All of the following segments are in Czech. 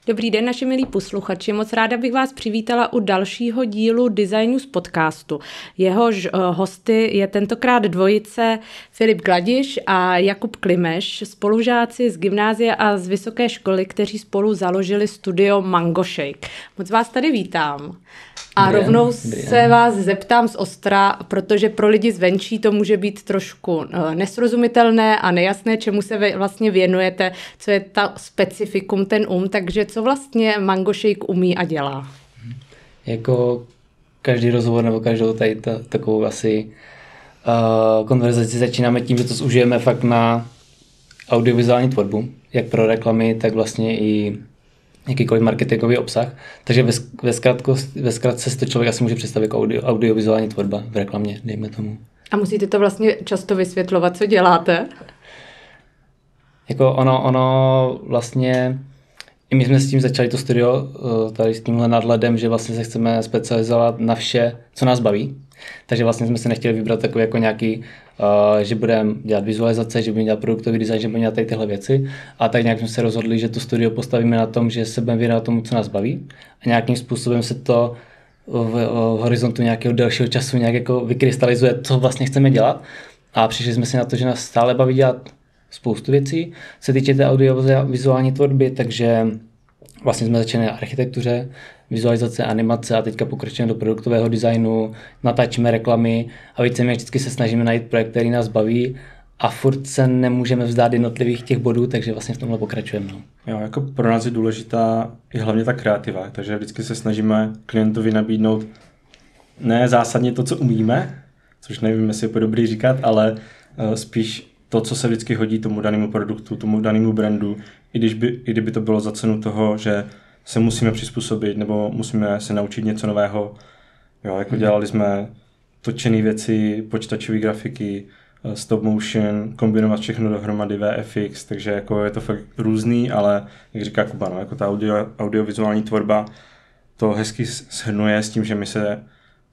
Dobrý den, naši milí posluchači. Moc ráda bych vás přivítala u dalšího dílu Designu z podcastu. Jehož hosty je tentokrát dvojice Filip Gladiš a Jakub Klimeš, spolužáci z gymnázia a z vysoké školy, kteří spolu založili studio Mango Shake. Moc vás tady vítám. A rovnou se vás zeptám z ostra, protože pro lidi zvenčí to může být trošku nesrozumitelné a nejasné, čemu se vlastně věnujete, co je ta specifikum, ten takže co vlastně Mango Shake umí a dělá? Jako každý rozhovor nebo každou tady takovou asi konverzaci začínáme tím, že to zužijeme fakt na audiovizuální tvorbu, jak pro reklamy, tak vlastně i jakýkoliv marketingový obsah. Takže ve zkratce si to člověk asi může představit jako audiovizuální tvorba v reklamě, dejme tomu. A musíte to vlastně často vysvětlovat, co děláte? Jako ono vlastně, i my jsme s tím začali to studio tady s tímhle nadhledem, že vlastně se chceme specializovat na vše, co nás baví. Takže vlastně jsme se nechtěli vybrat takový jako nějaký, že budeme dělat vizualizace, že budeme dělat produktový design, že budeme dělat tady tyhle věci. A tak nějak jsme se rozhodli, že to studio postavíme na tom, že se budeme věnovat tomu, co nás baví. A nějakým způsobem se to v horizontu nějakého delšího času nějak jako vykrystalizuje, co vlastně chceme dělat. A přišli jsme si na to, že nás stále baví dělat spoustu věcí. Se týče té audiovizuální tvorby, takže vlastně jsme začali na architektuře, vizualizace, animace a teďka pokračujeme do produktového designu, natáčíme reklamy a víceméně vždycky se snažíme najít projekt, který nás baví a furt se nemůžeme vzdát jednotlivých těch bodů, takže vlastně v tomhle pokračujeme. No. Jo, jako pro nás je důležitá i hlavně ta kreativa, takže vždycky se snažíme klientovi nabídnout ne zásadně to, co umíme, což nevím, jestli je dobrý říkat, ale spíš to, co se vždycky hodí tomu danému produktu, tomu danému brandu, i kdyby to bylo za cenu toho, že se musíme přizpůsobit nebo musíme se naučit něco nového. Jo, jako dělali jsme točené věci, počítačové grafiky, stop motion, kombinovat všechno dohromady, VFX, takže jako je to fakt různý, ale jak říká Kuba, no, jako ta audiovizuální tvorba to hezky shrnuje s tím, že my se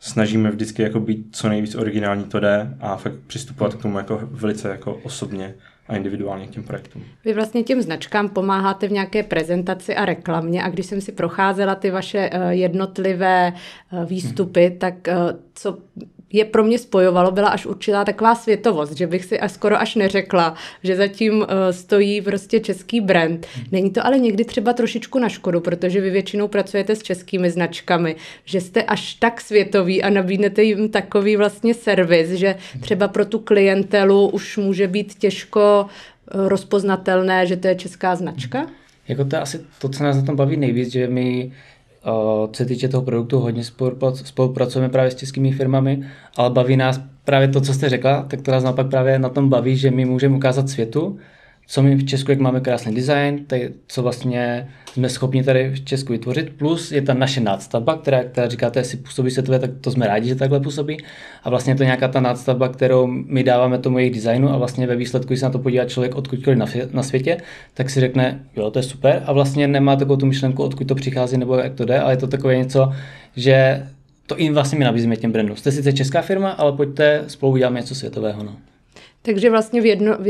snažíme vždycky jako být co nejvíc originální to jde a fakt přistupovat k tomu jako velice jako osobně a individuálně k těm projektům. Vy vlastně těm značkám pomáháte v nějaké prezentaci a reklamě a když jsem si procházela ty vaše jednotlivé výstupy, tak co je pro mě spojovalo, byla až určitá taková světovost, že bych si skoro až neřekla, že zatím stojí prostě český brand. Není to ale někdy třeba trošičku na škodu, protože vy většinou pracujete s českými značkami, že jste až tak světoví a nabídnete jim takový vlastně servis, že třeba pro tu klientelu už může být těžko rozpoznatelné, že to je česká značka? Jako to je asi to, co nás na tom baví nejvíc, že my co se týče toho produktu, hodně spolupracujeme právě s českými firmami, ale baví nás právě to, co jste řekla, tak to nás naopak právě na tom baví, že my můžeme ukázat světu, co my v Česku, jak máme krásný design, co vlastně jsme schopni tady v Česku vytvořit, plus je ta naše nástavba, která říkáte, jestli působí světové, tak to jsme rádi, že takhle působí. A vlastně je to nějaká ta nástavba, kterou my dáváme tomu jejich designu a vlastně ve výsledku, když se na to podívá člověk odkudkoliv na světě, tak si řekne, jo, to je super a vlastně nemá takovou tu myšlenku, odkud to přichází nebo jak to jde, ale je to takové něco, že to jim vlastně my nabízíme těm brandům. Jste sice česká firma, ale pojďte spolu udělat něco světového. No. Takže vlastně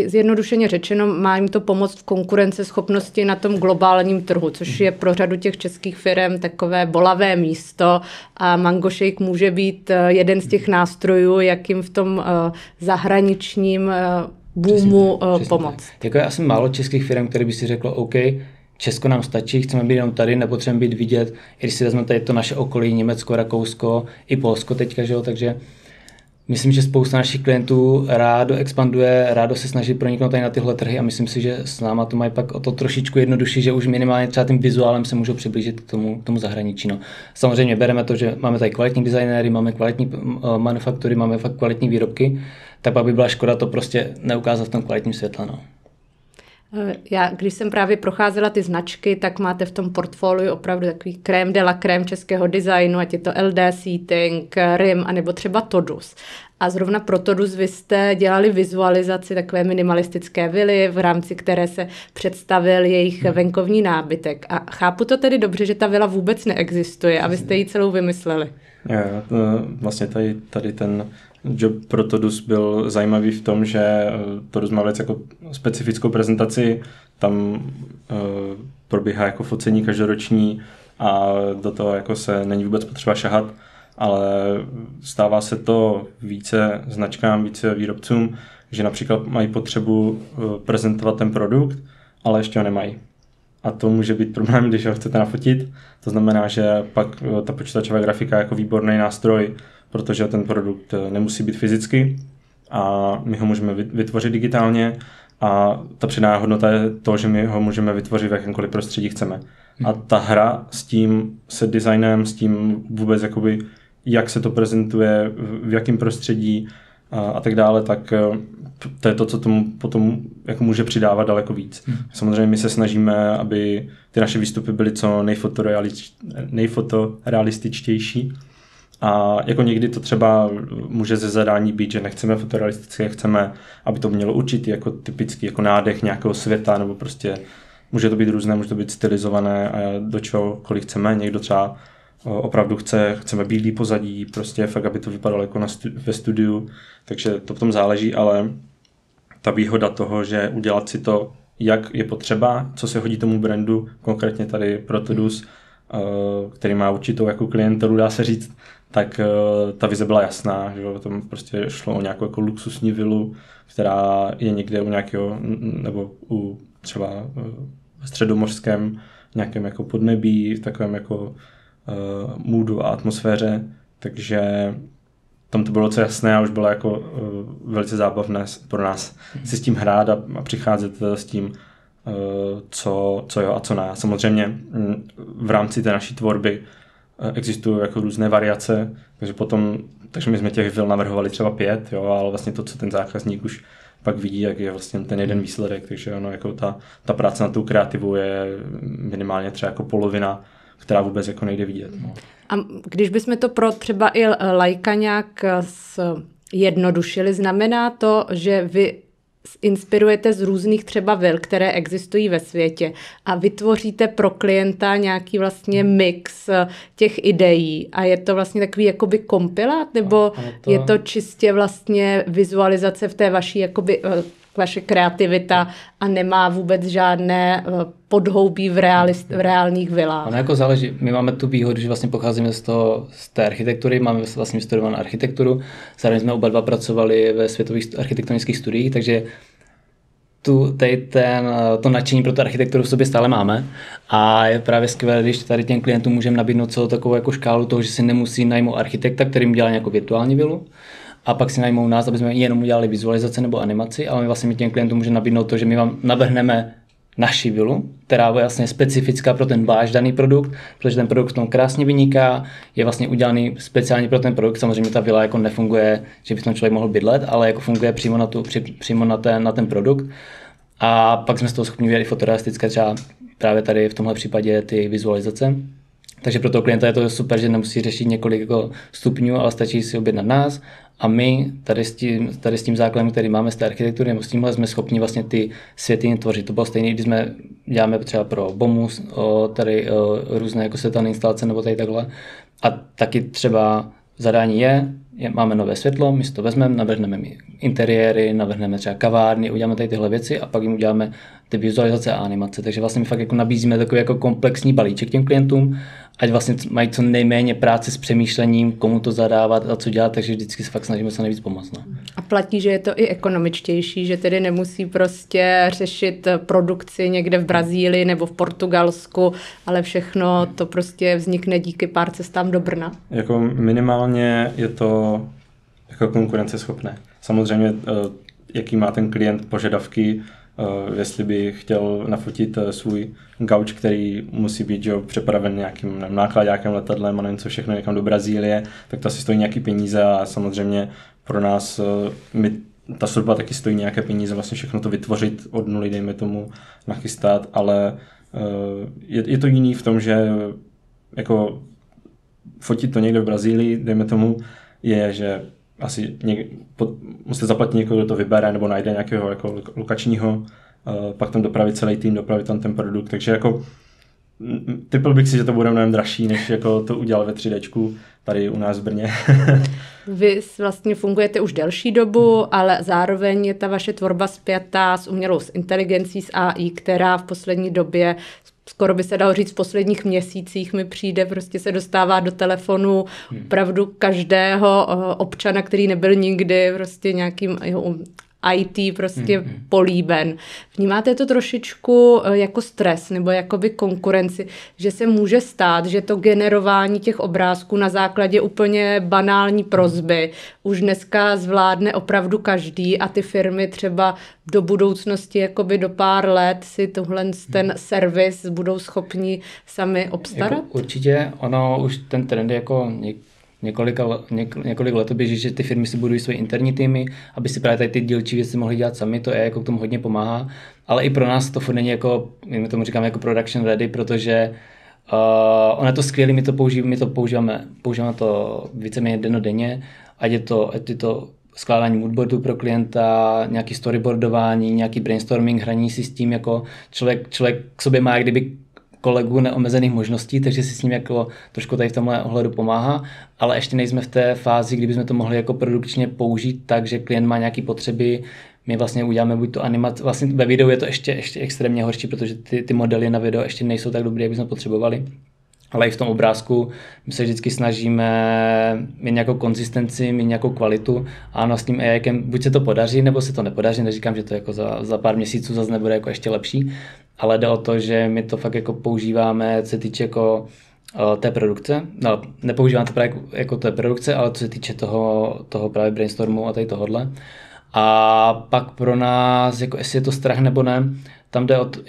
zjednodušeně řečeno má jim to pomoct v konkurenceschopnosti na tom globálním trhu, což je pro řadu těch českých firm takové bolavé místo a Mango Shake může být jeden z těch nástrojů, jak jim v tom zahraničním boomu pomoct. Jako je asi málo českých firm, které by si řeklo, OK, Česko nám stačí, chceme být jenom tady, nepotřebujeme být vidět, i když si vezmeme tady to naše okolí, Německo, Rakousko, i Polsko teďka, že jo, takže myslím, že spousta našich klientů rádo expanduje, rádo se snaží proniknout tady na tyhle trhy a myslím si, že s náma to mají pak o to trošičku jednodušší, že už minimálně třeba tím vizuálem se můžou přiblížit k tomu zahraničí. No. Samozřejmě bereme to, že máme tady kvalitní designéry, máme kvalitní manufaktury, máme fakt kvalitní výrobky, tak pak by byla škoda to prostě neukázat v tom kvalitním světle. No. Já, když jsem právě procházela ty značky, tak máte v tom portfoliu opravdu takový crème de la crème českého designu, ať je to LD Seating, RIM, anebo třeba Todus. A zrovna pro Todus vy jste dělali vizualizaci takové minimalistické vily, v rámci které se představil jejich venkovní nábytek. A chápu to tedy dobře, že ta vila vůbec neexistuje a vy jste ji celou vymysleli. Vlastně tady ten job pro Todus byl zajímavý v tom, že Todus má věc jako specifickou prezentaci, tam probíhá jako focení každoroční a do toho jako se není vůbec potřeba šahat, ale stává se to více značkám, více výrobcům, že například mají potřebu prezentovat ten produkt, ale ještě ho nemají. A to může být problém, když ho chcete nafotit. To znamená, že pak ta počítačová grafika je jako výborný nástroj, protože ten produkt nemusí být fyzicky a my ho můžeme vytvořit digitálně a ta přidaná hodnota je to, že my ho můžeme vytvořit v jakémkoliv prostředí chceme. A ta hra s tím se designem, s tím vůbec jakoby, jak se to prezentuje, v jakém prostředí a tak dále, tak to je to, co tomu potom jako může přidávat daleko víc. Samozřejmě my se snažíme, aby ty naše výstupy byly co nejfotorealističtější. A jako někdy to třeba může ze zadání být, že nechceme fotorealistické, chceme, aby to mělo určitý jako typický jako nádech nějakého světa, nebo prostě může to být různé, může to být stylizované a do čehokoliv chceme. Někdo třeba opravdu chceme bílý pozadí, prostě fakt, aby to vypadalo jako ve studiu, takže to potom záleží, ale ta výhoda toho, že udělat si to, jak je potřeba, co se hodí tomu brandu, konkrétně tady Protodus, který má určitou jako klientelu, dá se říct, tak ta vize byla jasná, že tam prostě šlo o nějakou jako luxusní vilu, která je někde u nějakého, nebo u třeba ve středomořském nějakém jako podnebí, v takovém jako moodu a atmosféře, takže tam to bylo docela jasné a už bylo jako velice zábavné pro nás si s tím hrát a přicházet s tím, co jo a co ne. Samozřejmě v rámci té naší tvorby existují jako různé variace, takže my jsme těch vil navrhovali třeba 5, jo, ale vlastně to, co ten zákazník už pak vidí, jak je vlastně ten jeden výsledek, takže ono, jako ta práce na tu kreativu je minimálně třeba jako polovina, která vůbec jako nejde vidět. No. A když bychom to pro třeba i laika nějak jednodušili, znamená to, že vy inspirujete z různých třeba vil, které existují ve světě a vytvoříte pro klienta nějaký vlastně mix těch ideí a je to vlastně takový jakoby kompilát, nebo je to čistě vlastně vizualizace v té vaší jakoby vaše kreativita a nemá vůbec žádné podhoubí v reálných vilách. Ono jako záleží. My máme tu výhodu, že vlastně pocházíme z té architektury, máme vlastně studovanou architekturu, zároveň jsme oba dva pracovali ve světových architektonických studiích, takže to nadšení pro tu architekturu v sobě stále máme a je právě skvělé, když tady těm klientům můžeme nabídnout celou takovou jako škálu toho, že si nemusí najmout architekta, který jim dělá nějakou virtuální vilu, a pak si najmou nás, aby jsme jenom udělali vizualizaci nebo animaci, ale my vlastně těm klientům můžeme nabídnout to, že my vám navrhneme naši vilu, která je vlastně specifická pro ten váš daný produkt, protože ten produkt v tom krásně vyniká, je vlastně udělaný speciálně pro ten produkt. Samozřejmě ta vila jako nefunguje, že by tam člověk mohl bydlet, ale jako funguje přímo na ten produkt. A pak jsme z toho schopni udělat i fotorealistické, třeba právě tady v tomhle případě ty vizualizace. Takže pro toho klienta je to super, že nemusí řešit několik jako stupňů, ale stačí si objednat nás a my tady s tím základem, který máme z té architektury, s tímhle jsme schopni vlastně ty světy tvořit. To bylo stejné, když jsme děláme třeba pro BOMUS, tady různé jako světelné instalace nebo tady takhle. A taky třeba zadání máme nové světlo, my si to vezmeme, navrhneme interiéry, navrhneme třeba kavárny, uděláme tady tyhle věci a pak jim uděláme ty vizualizace a animace. Takže vlastně my fakt jako nabízíme takový jako komplexní balíček těm klientům, ať vlastně mají co nejméně práce s přemýšlením, komu to zadávat a co dělat, takže vždycky se fakt snažíme se nejvíc pomoct. No. A platí, že je to i ekonomičtější, že tedy nemusí prostě řešit produkci někde v Brazílii nebo v Portugalsku, ale všechno to prostě vznikne díky pár cestám do Brna. Jako minimálně je to jako konkurenceschopné. Samozřejmě, jaký má ten klient požadavky, jestli by chtěl nafotit svůj gauč, který musí být přepraven nějakým nákladákem, letadlem a nevím co všechno někam do Brazílie, tak to asi stojí nějaký peníze a samozřejmě pro nás ta služba taky stojí nějaké peníze, vlastně všechno to vytvořit od nuly, dejme tomu, nachystat, ale je to jiný v tom, že jako fotit to někde v Brazílii, dejme tomu, je, že asi musíte zaplatit někoho, kdo to vybere nebo najde nějakého jako lokačního, pak tam dopravit celý tým, dopravit tam ten produkt, takže jako typl bych si, že to bude mnohem dražší, než jako to udělal ve 3Dčku tady u nás v Brně. Vy vlastně fungujete už delší dobu, ale zároveň je ta vaše tvorba spjatá s umělou inteligencí, s AI, která v poslední době skoro by se dalo říct v posledních měsících mi přijde, prostě se dostává do telefonu opravdu každého občana, který nebyl nikdy prostě nějakým IT prostě políben. Vnímáte to trošičku jako stres nebo jakoby konkurenci, že se může stát, že to generování těch obrázků na základě úplně banální prosby už dneska zvládne opravdu každý a ty firmy třeba do budoucnosti, jakoby do pár let si ten servis budou schopni sami obstarat? Jako určitě, ono už ten trend jako několik let běží, že ty firmy si budují své interní týmy, aby si právě tady ty dílčí věci mohly dělat sami, to je jako k tomu hodně pomáhá, ale i pro nás to furt není jako, my tomu říkáme jako production ready, protože ono je to skvělé, my to používáme to víceméně dennodenně, ať je to skládání moodboardů pro klienta, nějaký storyboardování, nějaký brainstorming, hraní si s tím, jako člověk k sobě má jak kdyby kolegů neomezených možností, takže si s ním jako trošku tady v tomhle ohledu pomáhá, ale ještě nejsme v té fázi, kdy bychom to mohli jako produkčně použít tak, že klient má nějaké potřeby, my vlastně uděláme buď to animaci, vlastně ve videu je to ještě extrémně horší, protože ty modely na video ještě nejsou tak dobré, jak bychom potřebovali. Ale i v tom obrázku my se vždycky snažíme mít nějakou konzistenci, mít nějakou kvalitu a ano, s tím AIkem buď se to podaří, nebo se to nepodaří, neříkám, že to jako za pár měsíců zase nebude jako ještě lepší, ale jde o to, že my to fakt jako používáme, co se týče jako té produkce, no, nepoužívám to právě jako té produkce, ale co se týče toho právě brainstormu a tady tohodle. A pak pro nás, jako jestli je to strach nebo ne, tam jde o to,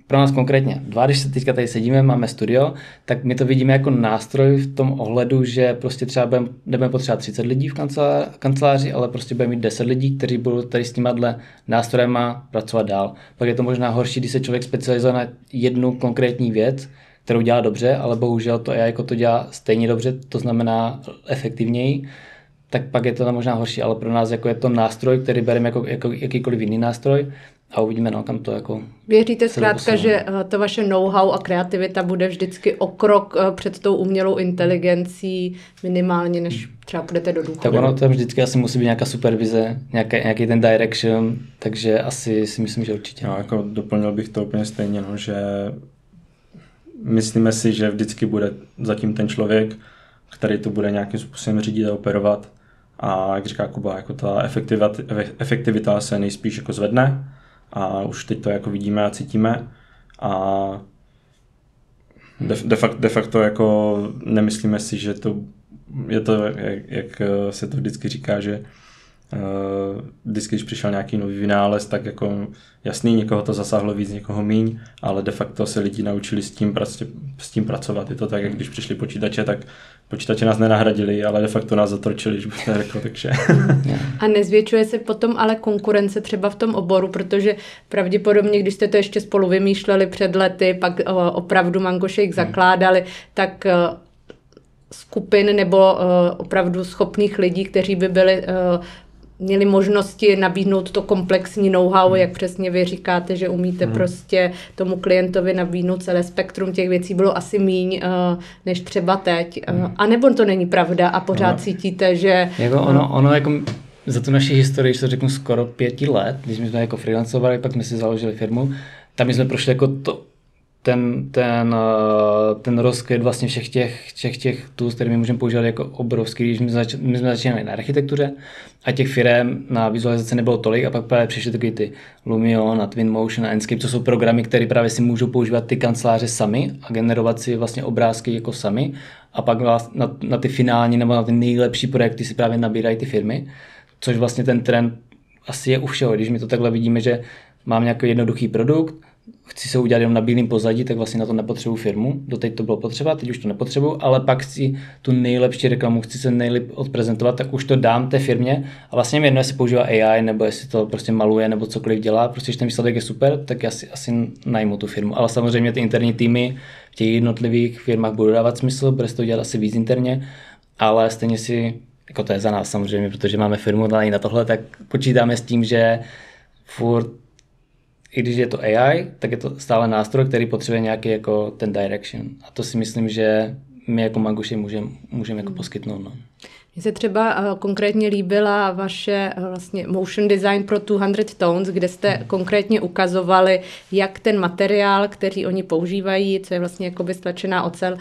pro nás konkrétně když se teďka tady sedíme, máme studio, tak my to vidíme jako nástroj v tom ohledu, že prostě třeba nebudeme potřebovat 30 lidí v kanceláři, ale prostě budeme mít 10 lidí, kteří budou tady s tímhle nástrojema pracovat dál. Pak je to možná horší, když se člověk specializuje na jednu konkrétní věc, kterou dělá dobře, ale bohužel to AI jako to dělá stejně dobře, to znamená efektivněji, tak pak je to možná horší, ale pro nás jako je to nástroj, který bereme jako jakýkoliv jiný nástroj, a uvidíme, kam to jako... Věříte zkrátka, že to vaše know-how a kreativita bude vždycky o krok před tou umělou inteligencí minimálně, než třeba půjdete do důchodu? Tak ono tam vždycky asi musí být nějaká supervize, nějaký ten direction, takže asi si myslím, že určitě. No, jako doplnil bych to úplně stejně, že myslíme si, že vždycky bude zatím ten člověk, který to bude nějakým způsobem řídit a operovat. A jak říká Kuba, jako ta efektivita se nejspíš jako zvedne. A už teď to jako vidíme a cítíme a de facto jako nemyslíme si, že to je to, jak se to vždycky říká, že vždycky, když přišel nějaký nový vynález, tak jako jasný, někoho to zasáhlo víc, někoho míň, ale de facto se lidi naučili s tím pracovat. Je to tak, jak když přišli počítače, tak počítače nás nenahradili, ale de facto nás zatročili, že bych neřekl, takže... A nezvětšuje se potom ale konkurence třeba v tom oboru, protože pravděpodobně, když jste to ještě spolu vymýšleli před lety, pak opravdu Mango Shake zakládali, tak skupin nebo opravdu schopných lidí, kteří by měli možnosti nabídnout to komplexní know-how, jak přesně vy říkáte, že umíte prostě tomu klientovi nabídnout celé spektrum těch věcí, bylo asi míň než třeba teď. A nebo to není pravda a pořád cítíte, že... Jako ono jako za tu naši historii, když to řeknu skoro 5 let, když jsme jako freelancovali, pak jsme si založili firmu, tam jsme prošli jako ten rozkvět vlastně všech těch tools, které my můžeme používat jako obrovský, když my jsme začínali na architektuře a těch firem na vizualizaci nebylo tolik a pak právě přišly takový ty Lumion a Twinmotion a Enscape, co jsou programy, které právě si můžou používat ty kanceláře sami a generovat si vlastně obrázky jako sami a pak na ty finální nebo na ty nejlepší projekty si právě nabírají ty firmy, což vlastně ten trend asi je u všeho, když my to takhle vidíme, že mám nějaký jednoduchý produkt, chci se udělat jenom na bílém pozadí, tak vlastně na to nepotřebuji firmu. Doteď to bylo potřeba, teď už to nepotřebuji, ale pak chci tu nejlepší reklamu, chci se nejlépe odprezentovat, tak už to dám té firmě a vlastně mi jedno, jestli používá AI, nebo jestli to prostě maluje, nebo cokoliv dělá. Prostě když ten výsledek je super, tak já asi najmu tu firmu. Ale samozřejmě ty interní týmy v těch jednotlivých firmách budou dávat smysl, bude se to dělat asi víc interně, ale stejně si, jako to je za nás samozřejmě, protože máme firmu na tohle, tak počítáme s tím, že furt i když je to AI, tak je to stále nástroj, který potřebuje nějaký jako ten direction. A to si myslím, že my jako Mango Shake můžeme jako poskytnout. No. Mně se třeba konkrétně líbila vaše vlastně motion design pro 200 Tones, kde jste konkrétně ukazovali, jak ten materiál, který oni používají, co je vlastně jakoby stlačená ocel,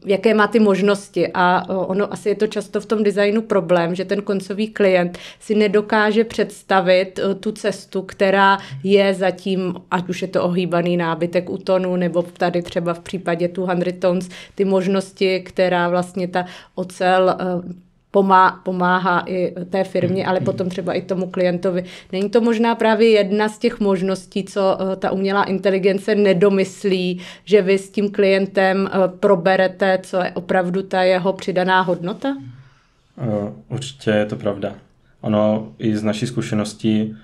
jaké má ty možnosti. A ono asi je to často v tom designu problém, že ten koncový klient si nedokáže představit tu cestu, která je zatím, ať už je to ohýbaný nábytek u tonu, nebo tady třeba v případě 200 Tones, ty možnosti, která vlastně ta ocel pomáhá i té firmě, ale potom třeba i tomu klientovi. Není to možná právě jedna z těch možností, co ta umělá inteligence nedomyslí, že vy s tím klientem proberete, co je opravdu ta jeho přidaná hodnota? Určitě je to pravda. Ono i z naší zkušeností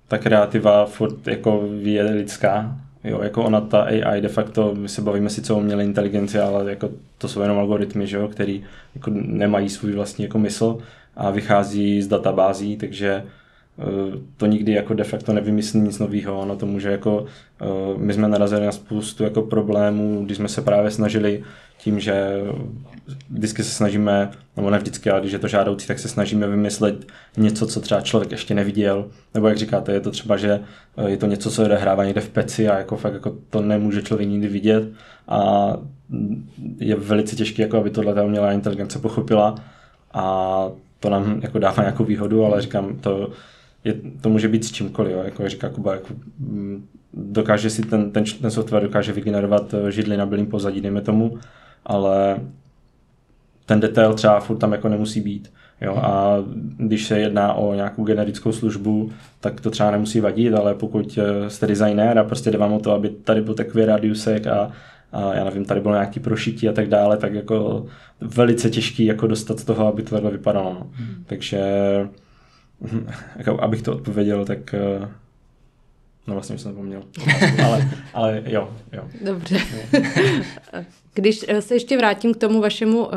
ta kreativa furt jako je lidská. Jo, jako ona, ta AI de facto, my se bavíme sice o umělé inteligenci, ale jako to jsou jenom algoritmy, že jo, který jako nemají svůj vlastní jako mysl a vychází z databází, takže to nikdy jako de facto nevymyslí nic nového. Ono to může jako, my jsme narazili na spoustu jako problémů, když jsme se právě snažili tím, že vždycky se snažíme, nebo ne vždycky, ale když je to žádoucí, tak se snažíme vymyslet něco, co třeba člověk ještě neviděl, nebo jak říkáte, je to třeba, že je to něco, co odehrává někde v peci a jako fakt jako to nemůže člověk nikdy vidět a je velice těžké, jako aby tohle ta umělá inteligence pochopila a to nám jako dává nějakou výhodu, ale říkám, to může být s čímkoliv, jo? Jako říká Kuba, jako, dokáže si ten software dokáže vygenerovat židli na bílém pozadí, dejme tomu, ale ten detail třeba furt tam jako nemusí být. Jo? A když se jedná o nějakou generickou službu, tak to třeba nemusí vadit, ale pokud jste designér a prostě jde vám o to, aby tady byl takový radiusek a já nevím, tady bylo nějaký prošití a tak dále, tak jako velice těžký jako dostat z toho, aby tohle vypadalo. No. Takže jako, abych to odpověděl, tak no vlastně jsem zapomněl. ale jo. Dobře. Když se ještě vrátím k tomu vašemu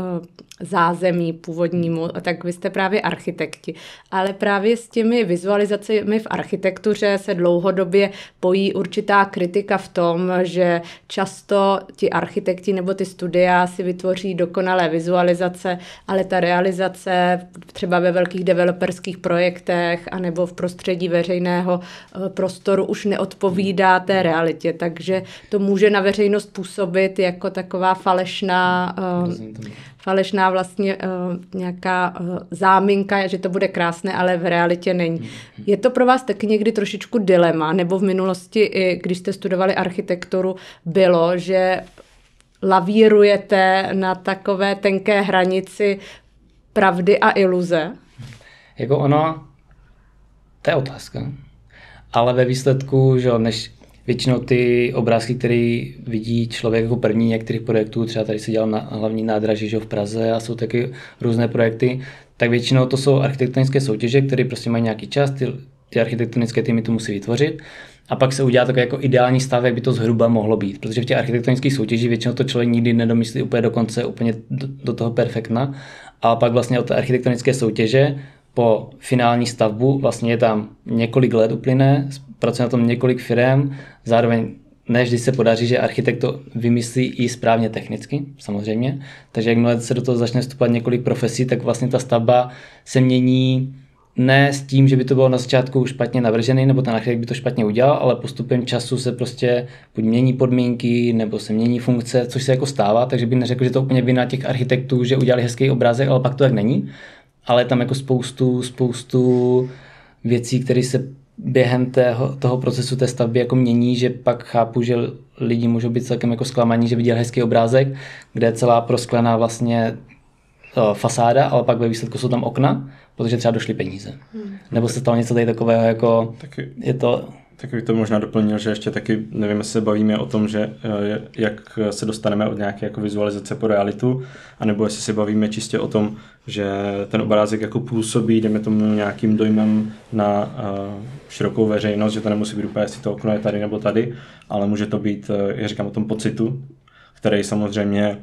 zázemí původnímu, tak vy jste právě architekti, ale právě s těmi vizualizacemi v architektuře se dlouhodobě pojí určitá kritika v tom, že často ti architekti nebo ty studia si vytvoří dokonalé vizualizace, ale ta realizace třeba ve velkých developerských projektech anebo v prostředí veřejného prostoru už neodpovídá té realitě, takže to může na veřejnost působit jako taková falešná vlastně nějaká záminka, že to bude krásné, ale v realitě není. Je to pro vás taky někdy trošičku dilema, nebo v minulosti, i když jste studovali architekturu, bylo, že lavírujete na takové tenké hranici pravdy a iluze? Jako ono, to je otázka. Ale ve výsledku, že než většinou ty obrázky, které vidí člověk jako první některých projektů, třeba tady se dělal na hlavní nádraží, že v Praze a jsou taky různé projekty, tak většinou to jsou architektonické soutěže, které prostě mají nějaký čas, ty architektonické týmy to musí vytvořit a pak se udělá takový jako ideální stav, jak by to zhruba mohlo být, protože v těch architektonických soutěžích většinou to člověk nikdy nedomyslí úplně do konce, úplně do toho perfektna, a pak vlastně od té architektonické soutěže po finální stavbu vlastně je tam několik let uplyne, pracuje na tom několik firem, zároveň ne vždy se podaří, že architekt to vymyslí i správně technicky, samozřejmě. Takže jakmile se do toho začne vstupovat několik profesí, tak vlastně ta stavba se mění ne s tím, že by to bylo na začátku špatně navržený, nebo ten architekt by to špatně udělal, ale postupem času se prostě buď mění podmínky, nebo se mění funkce, což se jako stává, takže bych neřekl, že to úplně vina těch architektů, že udělali hezký obrázek, ale pak to tak není. Ale je tam jako spoustu věcí, které se během toho procesu té stavby jako mění, že pak chápu, že lidi můžou být celkem jako zklamaní, že viděli hezký obrázek, kde je celá prosklená vlastně fasáda, ale pak ve výsledku jsou tam okna, protože třeba došly peníze. Nebo se stalo něco tady takového, jako taky, je to... Tak bych to možná doplnil, že ještě taky, nevím, jestli se bavíme o tom, že jak se dostaneme od nějaké jako vizualizace po realitu, anebo jestli se bavíme čistě o tom, že ten obrázek jako působí, jdeme tomu nějakým dojmem na širokou veřejnost, že to nemusí být úplně, jestli to okno je tady nebo tady, ale může to být, já říkám o tom pocitu, který samozřejmě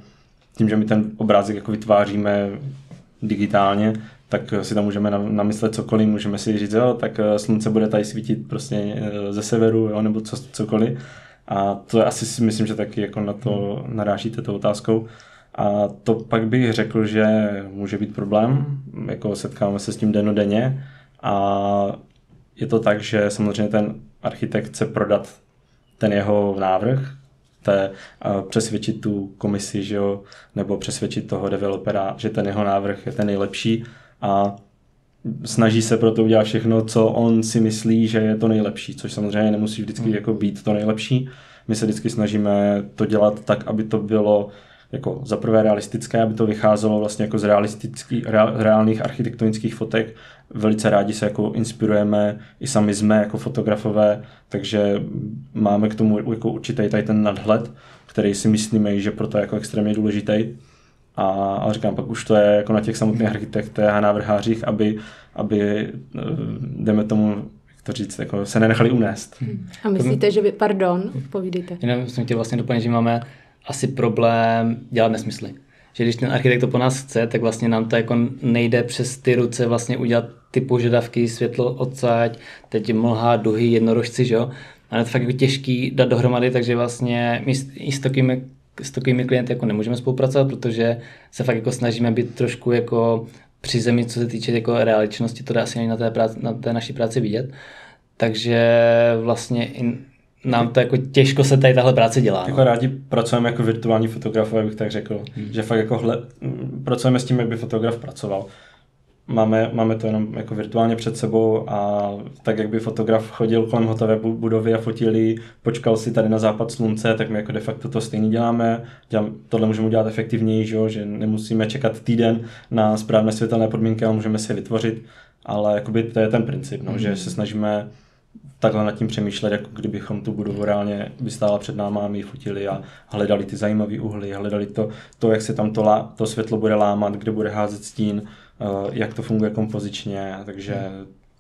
tím, že my ten obrázek jako vytváříme digitálně, tak si tam můžeme namyslet cokoliv, můžeme si říct, jo, tak slunce bude tady svítit prostě ze severu, jo, nebo cokoliv. A to asi si myslím, že taky jako na to narážíte tou otázkou. A to pak bych řekl, že může být problém, jako setkáváme se s tím dennodenně a je to tak, že samozřejmě ten architekt chce prodat ten jeho návrh, přesvědčit tu komisi, že jo, nebo přesvědčit toho developera, že ten jeho návrh je ten nejlepší a snaží se pro to udělat všechno, co on si myslí, že je to nejlepší, což samozřejmě nemusí vždycky jako být to nejlepší. My se vždycky snažíme to dělat tak, aby to bylo jako za prvé realistické, aby to vycházelo vlastně jako z reálných architektonických fotek. Velice rádi se jako inspirujeme, i sami jsme jako fotografové, takže máme k tomu jako určitý tady ten nadhled, který si myslíme, že proto je jako extrémně důležitý. A říkám, pak už to je jako na těch samotných architektech a návrhářích, aby jdeme tomu, jak to říct, jako se nenechali unést. A myslíte, že povídejte. Jenom jsem chtěl vlastně doplnit, že máme asi problém dělat nesmysly. Že když ten architekt to po nás chce, tak vlastně nám to jako nejde přes ty ruce vlastně udělat ty požadavky, světlo odsaď, teď mlha, duhy, jednorožci, že jo. A je to fakt jako těžký dát dohromady, takže vlastně my s takovými klienty jako nemůžeme spolupracovat, protože se fakt jako snažíme být trošku jako při zemi, co se týče jako realičnosti, to dá asi ani na té naší práci vidět. Takže vlastně nám to jako těžko se tady tahle práce dělá. Jako rádi pracujeme jako virtuální fotografové, bych tak řekl. Že fakt jako pracujeme s tím, jak by fotograf pracoval. Máme to jenom jako virtuálně před sebou a tak, jak by fotograf chodil kolem hotové budovy a fotil, počkal si tady na západ slunce, tak my jako de facto to stejně děláme. Tohle můžeme udělat efektivněji, že nemusíme čekat týden na správné světelné podmínky, ale můžeme si je vytvořit. Ale jakoby to je ten princip, že se snažíme takhle nad tím přemýšlet, jako kdybychom tu budovu reálně vystála před náma a my ji fotili a hledali ty zajímavé uhly, hledali to, jak se tam to světlo bude lámat, kde bude házet stín, jak to funguje kompozičně, takže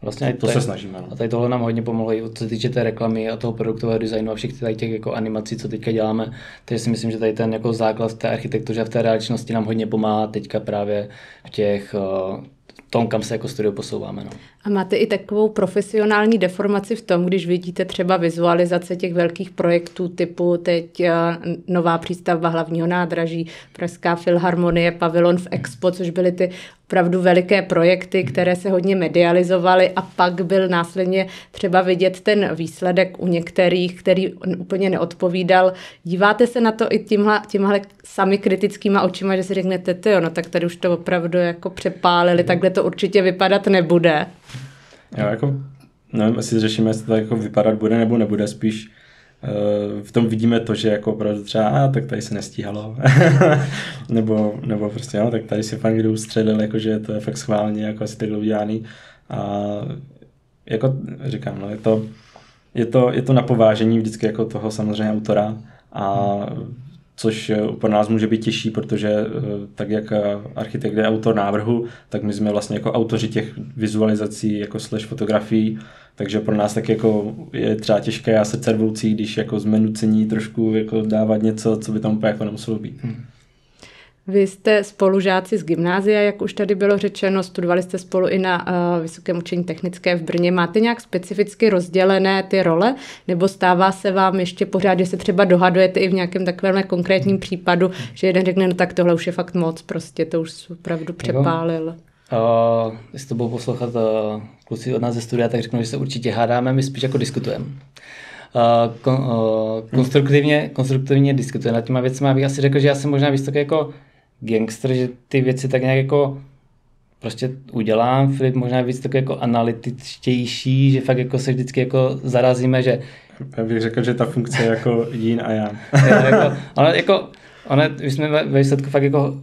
vlastně to se snažíme. A tady tohle nám hodně pomohlo, i co se týče té reklamy a toho produktového designu a všech těch jako animací, co teďka děláme. Takže si myslím, že tady ten jako základ té architektuře a v té realičnosti nám hodně pomáhá teďka právě v tom, kam se jako studio posouváme. No. A máte i takovou profesionální deformaci v tom, když vidíte třeba vizualizace těch velkých projektů typu teď nová přístavba hlavního nádraží, Pražská filharmonie, pavilon v Expo, což byly ty opravdu veliké projekty, které se hodně medializovaly a pak byl následně třeba vidět ten výsledek u některých, který úplně neodpovídal. Díváte se na to i tímhle sami kritickýma očima, že si řeknete, no tak tady už to opravdu jako přepálili, takhle to určitě vypadat nebude. Jo, jako nevím, jestli řešíme, jestli to jako vypadat bude nebo nebude, spíš v tom vidíme to, že jako opravdu třeba, tak tady se nestíhalo, nebo prostě, no, tak tady si fakt někdo ustřelil, jakože to je fakt schválně, jako asi takhle udělaný. A jako říkám, no, je to na povážení vždycky jako toho samozřejmě autora, a což pro nás může být těžší, protože tak jak architekt je autor návrhu, tak my jsme vlastně jako autoři těch vizualizací jako slash fotografií, takže pro nás tak jako je třeba těžké a srdce rvoucí, když jako jsme nucení trošku jako dávat něco, co by tam úplně jako nemuselo být. Vy jste spolužáci z gymnázia, jak už tady bylo řečeno, studovali jste spolu i na Vysokém učení technické v Brně. Máte nějak specificky rozdělené ty role, nebo stává se vám ještě pořád, že se třeba dohadujete i v nějakém takovém konkrétním případu, že jeden řekne, no tak tohle už je fakt moc, prostě to už opravdu přepálil. Jestli to budou poslouchat kluci od nás ze studia, tak řeknou, že se určitě hádáme, my spíš jako diskutujeme. Konstruktivně diskutujeme nad těma věcmi. Abych asi řekl, že já jsem možná víc takový jako gangster, že ty věci tak nějak jako prostě udělám. Filip možná víc takový jako analytičtější, že fakt jako se vždycky jako zarazíme, že... Já bych řekl, že ta funkce je jako yin a yang. My jsme ve výsledku fakt jako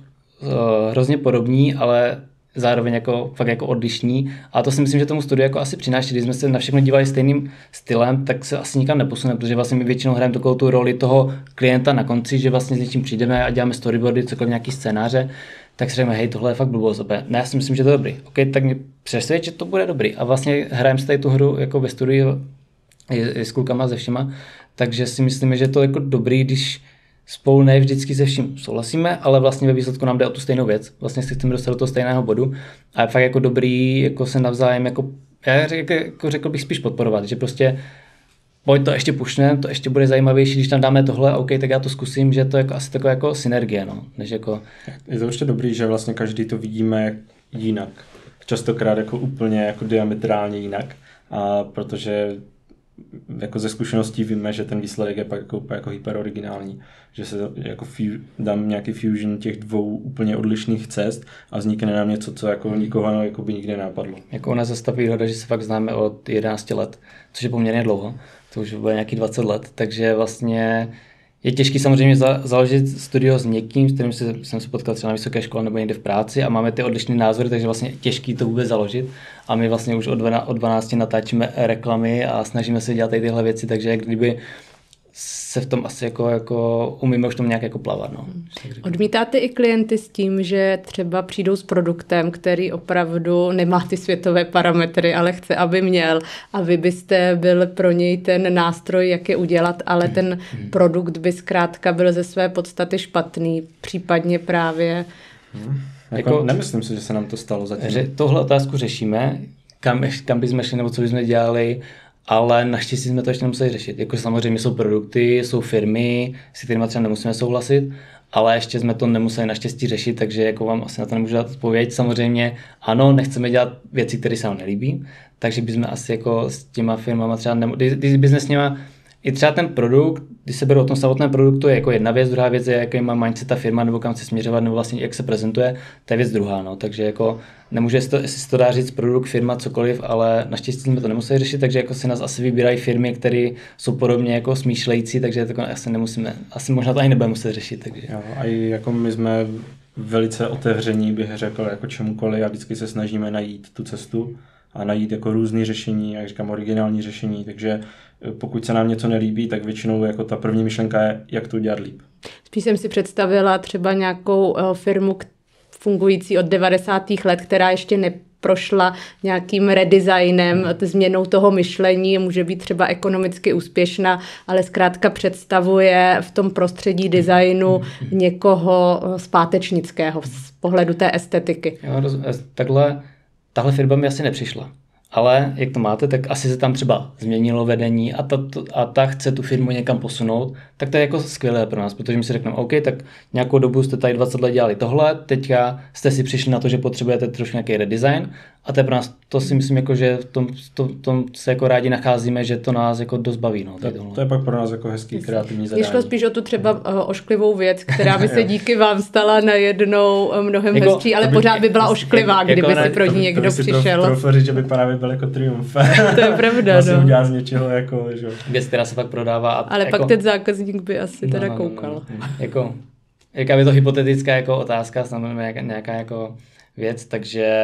hrozně podobní, ale zároveň jako fakt jako odlišní. A to si myslím, že tomu studiu jako asi přináší. Když jsme se na všechno dívali stejným stylem, tak se asi nikam neposuneme, protože vlastně my většinou hrajeme takovou tu roli toho klienta na konci, že vlastně s něčím přijdeme a děláme storyboardy, cokoliv nějaký scénáře, tak si řekneme, hej, tohle je fakt blbost. Ne, já si myslím, že to je dobrý. OK, tak mě přesvědč, že to bude dobrý. A vlastně hrajeme si tady tu hru jako ve studiu s klukama, se všema, takže si myslíme, že to je jako dobrý, když spolu ne vždycky se vším souhlasíme, ale vlastně ve výsledku nám jde o tu stejnou věc. Vlastně si chceme dostat do toho stejného bodu a je fakt jako dobrý jako se navzájem, jako, já řekl bych spíš podporovat, že prostě pojď to ještě pušneme, to ještě bude zajímavější, když tam dáme tohle, OK, tak já to zkusím, že to je jako, asi taková jako synergie, no, než jako... Je to ještě dobrý, že vlastně každý to vidíme jinak, častokrát jako úplně jako diametrálně jinak, a protože jako ze zkušeností víme, že ten výsledek je pak jako hyperoriginální, že se jako dám nějaký fusion těch dvou úplně odlišných cest a vznikne nám něco, co jako nikoho jako by nikdy nenapadlo. Jako u nás zase ta výhoda, že se fakt známe od 11 let, což je poměrně dlouho, to už bude nějaký 20 let, takže vlastně je těžký samozřejmě založit studio s někým, s kterým jsem se potkal třeba na vysoké škole nebo někde v práci a máme ty odlišné názory, takže vlastně těžký to vůbec založit. A my vlastně už od 12 natáčíme reklamy a snažíme se dělat tady tyhle věci, takže jak kdyby se v tom asi jako umíme už tomu nějak jako plavat. No. Odmítáte i klienty s tím, že třeba přijdou s produktem, který opravdu nemá ty světové parametry, ale chce, aby měl a vy byste byl pro něj ten nástroj, jak je udělat, ale ten produkt by zkrátka byl ze své podstaty špatný, případně právě... Jako, nemyslím si, že se nám to stalo zatím. Tohle otázku řešíme, kam bychom šli nebo co bychom dělali, ale naštěstí jsme to ještě nemuseli řešit. Jako samozřejmě jsou produkty, jsou firmy, s kterými třeba nemusíme souhlasit, ale ještě jsme to nemuseli naštěstí řešit, takže jako vám asi na to nemůžu dát odpověď. Samozřejmě ano, nechceme dělat věci, které se nám nelíbí, takže bychom asi jako s těma firmama třeba když bychom s nima i třeba ten produkt, když se beru o tom samotném produktu, je jako jedna věc, druhá věc je, jaký má mindset ta firma, nebo kam chce směřovat, nebo vlastně jak se prezentuje, to je věc druhá, no. Takže jako nemůže jestli se to dá říct produkt, firma, cokoliv, ale naštěstí jsme to nemuseli řešit, takže jako si nás asi vybírají firmy, které jsou podobně jako smýšlející, takže to asi nemusíme, asi možná to ani nebudeme muset řešit. Takže. Jo, a i jako my jsme velice otevření, bych řekl, jako čemukoliv a vždycky se snažíme najít tu cestu a najít jako různé řešení, jak říkám, originální řešení, takže pokud se nám něco nelíbí, tak většinou jako ta první myšlenka je, jak to udělat líp. Spíš jsem si představila třeba nějakou firmu fungující od 90. let, která ještě neprošla nějakým redesignem, změnou toho myšlení, může být třeba ekonomicky úspěšná, ale zkrátka představuje v tom prostředí designu někoho zpátečnického z pohledu té estetiky. Jo, tahle firma mi asi nepřišla. Ale jak to máte, tak asi se tam třeba změnilo vedení a ta chce tu firmu někam posunout, tak to je jako skvělé pro nás, protože my si řekneme, OK, tak nějakou dobu jste tady 20 let dělali tohle, teďka jste si přišli na to, že potřebujete trošku nějaký redesign a to je pro nás, to si myslím, jako, že v tom se jako rádi nacházíme, že to nás jako dost baví. No, to je pak pro nás jako hezký kreativní zadání. Šlo spíš o tu třeba ošklivou věc, která by se díky vám stala najednou mnohem jako, hezčí, ale pořád by byla ošklivá, kdyby si pro ní někdo přišel. To by že by právě byl jako triumf. To je pravda, vlastně udělá z něčeho jako, že věc, která se fakt prodává. Ale jako, pak ten zákazník by asi teda koukal. Jako, jaká je to hypotetická jako otázka, znamená nějaká jako věc, takže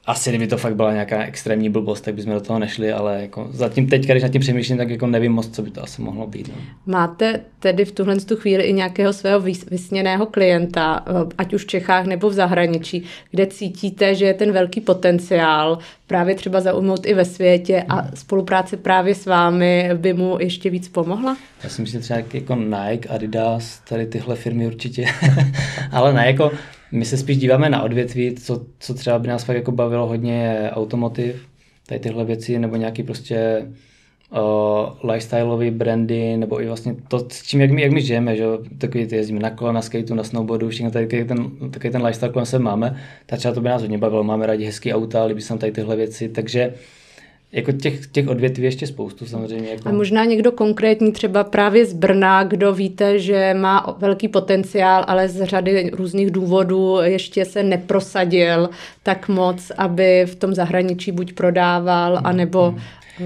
asi kdyby to fakt byla nějaká extrémní blbost, tak bychom do toho nešli, ale jako zatím teď, když nad tím přemýšlím, tak jako nevím moc, co by to asi mohlo být. No. Máte tedy v tuhle chvíli i nějakého svého vysněného klienta, ať už v Čechách nebo v zahraničí, kde cítíte, že je ten velký potenciál právě třeba zaujmout i ve světě a spolupráce právě s vámi by mu ještě víc pomohla? Já si myslím, že třeba jako Nike, Adidas, tady tyhle firmy určitě, ale ne, jako my se spíš díváme na odvětví, co třeba by nás fakt jako bavilo hodně je automotiv, tady tyhle věci, nebo nějaký prostě lifestyleový brandy, nebo i vlastně to, s čím, jak my žijeme, že takový ty jezdíme na kole, na skateu, na snowboardu, všechno takový ten lifestyle kolem sebe máme, tak třeba to by nás hodně bavilo, máme rádi hezký auta, líbí se nám tady tyhle věci, takže jako těch odvětví ještě spoustu samozřejmě. Jako... A možná někdo konkrétní třeba právě z Brna, kdo víte, že má velký potenciál, ale z řady různých důvodů ještě se neprosadil tak moc, aby v tom zahraničí buď prodával, anebo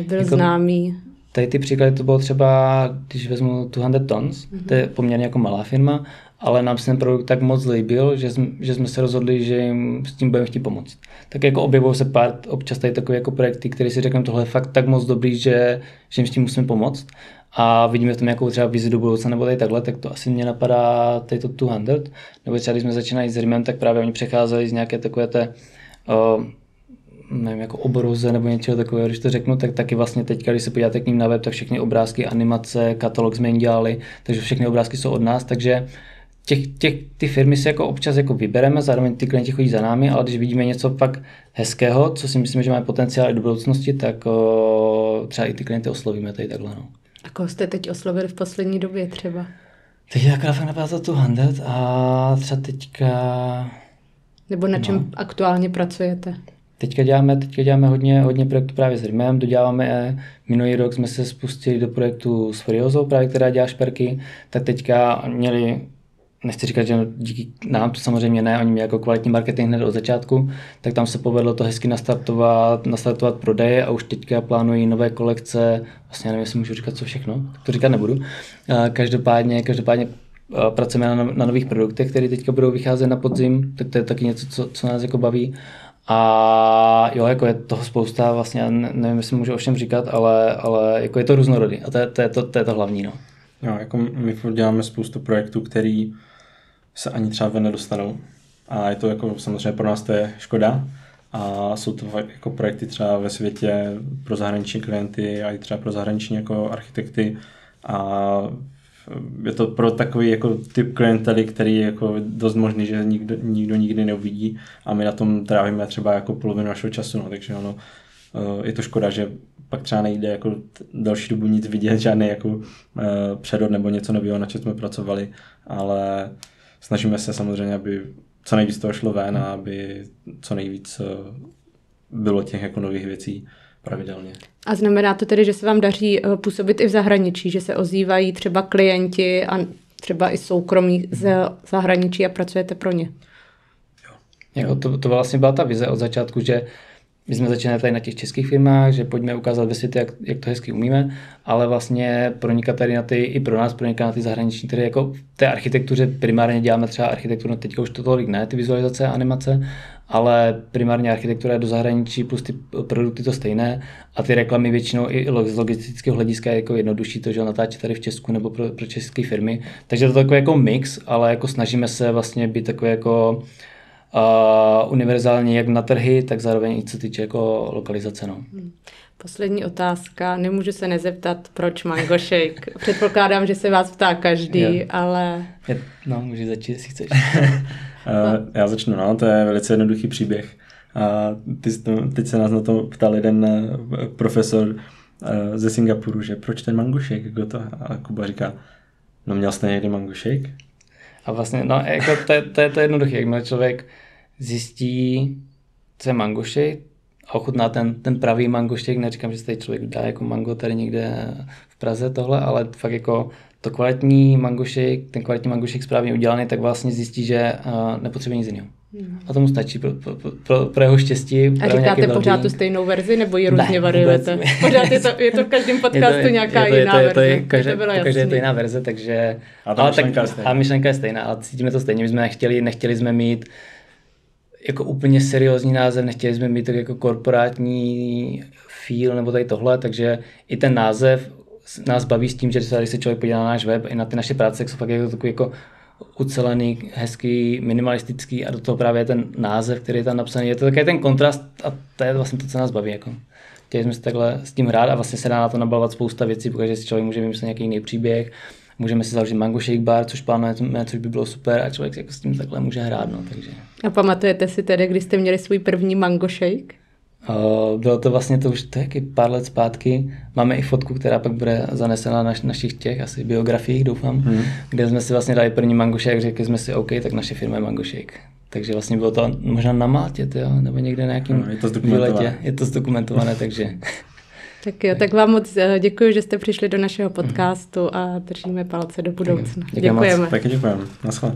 byl jako známý. Tady ty příklady to bylo třeba, když vezmu 200 Tons, to je poměrně jako malá firma, ale nám se ten produkt tak moc líbil, že jsme se rozhodli, že jim s tím budeme chtít pomoct. Tak jako objevují se občas tady takové jako projekty, které si řekneme, tohle je fakt tak moc dobrý, že jim s tím musíme pomoct. A vidíme v tom nějakou třeba vizi do budoucna nebo tady takhle, tak to asi mě napadá tady to 200. Nebo třeba když jsme začínali s Rimem, tak právě oni přecházeli z nějaké takové té nevím, jako obroze nebo něčeho takového, když to řeknu, tak taky vlastně teďka, když se podíváte k ním na web, tak všechny obrázky, animace, katalog jsme jim dělali, takže všechny obrázky jsou od nás, takže ty firmy si jako občas jako vybereme, zároveň ty klienti chodí za námi, ale když vidíme něco fakt hezkého, co si myslíme, že máme potenciál i do budoucnosti, tak třeba i ty klienty oslovíme tady takhle. No. A koho jste teď oslovili v poslední době třeba? Teď je akorát fakt napadá tu 100 a třeba teďka... Nebo na čem aktuálně pracujete? Teďka děláme hodně projektů právě s RIMem, doděláváme minulý rok jsme se spustili do projektu s Furiozou, právě která dělá šperky, tak teďka měli, nechci říkat, že díky nám to samozřejmě ne, oni měli jako kvalitní marketing hned od začátku, tak tam se povedlo to hezky nastartovat prodeje a už teďka plánují nové kolekce, vlastně já nevím, jestli můžu říkat co všechno, tak to říkat nebudu. Každopádně pracujeme na nových produktech, které teďka budou vycházet na podzim, tak to je taky něco, co nás jako baví. A jo, jako je toho spousta, vlastně nevím, jestli můžu o všem říkat, ale jako je to různorodý a to je to hlavní. No. Jo, jako my děláme spoustu projektů, který se ani třeba ven nedostanou a je to jako samozřejmě pro nás to je škoda a jsou to jako projekty třeba ve světě pro zahraniční klienty a i třeba pro zahraniční jako architekty a je to pro takový jako typ klientely, který je jako dost možný, že nikdo nikdy neuvidí a my na tom trávíme třeba jako polovinu našeho času, no, takže ono je to škoda, že pak třeba nejde jako další dobu nic vidět, žádný jako předod nebo něco nového, na čem jsme pracovali, ale snažíme se samozřejmě, aby co nejvíc toho šlo ven a aby co nejvíc bylo těch jako nových věcí pravidelně. A znamená to tedy, že se vám daří působit i v zahraničí, že se ozývají třeba klienti a třeba i soukromí z zahraničí a pracujete pro ně? Jo. Jako to vlastně byla ta vize od začátku, že my jsme začínali tady na těch českých firmách, že pojďme ukázat ve světě, jak to hezky umíme, ale vlastně pronikat tady na ty, i pro nás pronikat na ty zahraniční, které jako v té architektuře primárně děláme třeba architekturu, teďka už to tolik ne, ty vizualizace a animace, ale primárně architektura je do zahraničí plus ty produkty to stejné a ty reklamy většinou i z logistického hlediska je jako jednodušší to, že natáčí tady v Česku nebo pro české firmy. Takže to je takový jako mix, ale jako snažíme se vlastně být takový jako univerzální jak na trhy, tak zároveň i co týče jako lokalizace. No. Poslední otázka, nemůžu se nezeptat, proč Mango Shake. Předpokládám, že se vás ptá každý, ale... No, můžeš začít, jestli chceš. Já začnu, no, to je velice jednoduchý příběh. Teď se nás na to ptal jeden profesor ze Singapuru, že proč ten Mango Shake, jako to? A Kuba říká, no měl jste někdy Mango Shake? A vlastně, no, jako to je jednoduché, jakmile člověk zjistí, co je Mango Shake a ochutná ten pravý Mango Shake, neříkám, že se tady člověk dá jako mango tady někde v Praze tohle, ale fakt jako ten kvalitní Mango Shake správně udělaný, tak vlastně zjistí, že nepotřebuje nic jiného. A tomu stačí pro jeho štěstí. A říkáte pořád tu stejnou verzi, nebo ji různě variujete? Pořád je to v každém podcastu nějaká jiná verze. Každé je to jiná verze, takže... A myšlenka je stejná, ale cítíme to stejně. My jsme nechtěli jsme mít jako úplně seriózní název, nechtěli jsme mít tak jako korporátní feel nebo tady tohle, takže i ten název nás baví s tím, že když se člověk podívá na náš web i na ty naše práce, tak jsou fakt jako takový jako ucelený, hezký, minimalistický a do toho právě ten název, který je tam napsaný. Je to takový ten kontrast a to je vlastně to, co nás baví. Jako. Chtěli jsme si takhle s tím hrát a vlastně se dá na to nabalovat spousta věcí, protože si člověk může vymyslet nějaký jiný příběh, můžeme si založit Mango Shake bar, což plánujeme, což by bylo super a člověk jako s tím takhle může hrát. No, takže. A pamatujete si tedy, kdy jste měli svůj první Mango Shake? Bylo to vlastně to už taky pár let zpátky. Máme i fotku, která pak bude zanesena na našich těch asi biografiích, doufám, kde jsme si vlastně dali první Mango Shake, řekli jsme si OK, tak naše firma je Mango Shake. Takže vlastně bylo to možná na Maltě, nebo někde na nějakým výletě. Je to zdokumentované, takže... Tak jo, tak vám moc děkuji, že jste přišli do našeho podcastu a držíme palce do budoucna. Děkujeme. Taky děkujeme. Naschle.